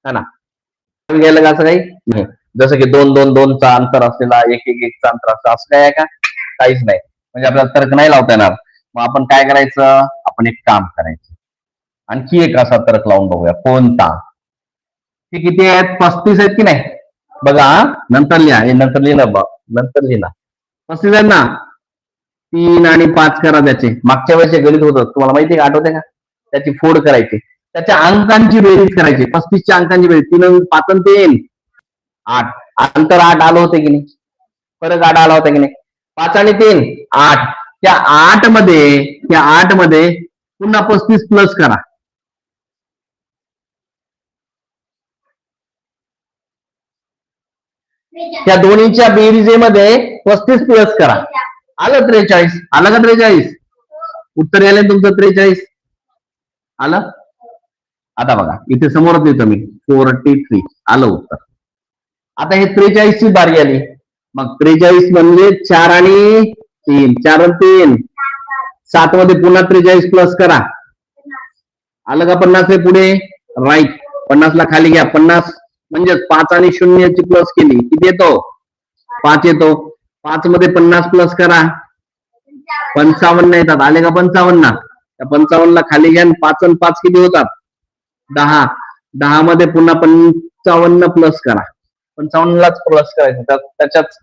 है ना. घ्यायला का असं काही नाही. जसं की 2-2-2चा अंतर असलेला 1-1-1चा अंतर असतं, असं काय आहे का? काहीच नाही. म्हणजे आपल्याला तर्क नाही लावता येणार. मग आपण काय करायचं, आपण एक काम करायचं, आणखी एक असा तर्क लावून बघूया. कोणता? हे किती आहेत? 35 आहेत की नाही? बघा नंतर लिहा, हे नंतर लिहिलं बघ, नंतर लिहिला 35 आहेत ना. 3 आणि 5 करा त्याचे. मागच्या वेळेस गणित होतं, तुम्हाला माहिती आहे का? आठवते का? त्याची फोड करायची, त्याच्या अंकांची बेरीज करायची. 35च्या अंकांची बेरीज. 3 5 आणि 3 8. अंतर 8 आलं होतं की नाही? फरक 8 आला होता की नाही? 5 आणि 3 8. त्या 8 मध्ये पुन्हा 35 प्लस करा. त्या दोन्हीच्या बेरीजेमध्ये 35 प्लस करा. आलं 43. आलं का 43? उत्तर यायला तुमचं 43 आलं. आता बघा इथे समोरच देतो मी 43 आलं उत्तर. आता हे 43 ची बारी आली. मग 43 म्हणजे 4 आणि 3, 4 आणि 3 7 मध्ये पुन्हा 43 प्लस करा. आलं का 50 आहे पुढे? राईट. 50 ला खाली घ्या. 50 म्हणजे 5 आणि 0 ची प्लस केली, किती येतो? 5 येतो. 5 मध्ये 50 प्लस करा, 55 येतात. आले का 55? त्या 55 ला खाली घ्या. 5 आणि 5 किती होतात? 10. 10 मध्ये पुन्हा 55 प्लस करा. 55 लाच प्लस करायचं, त्याच्यात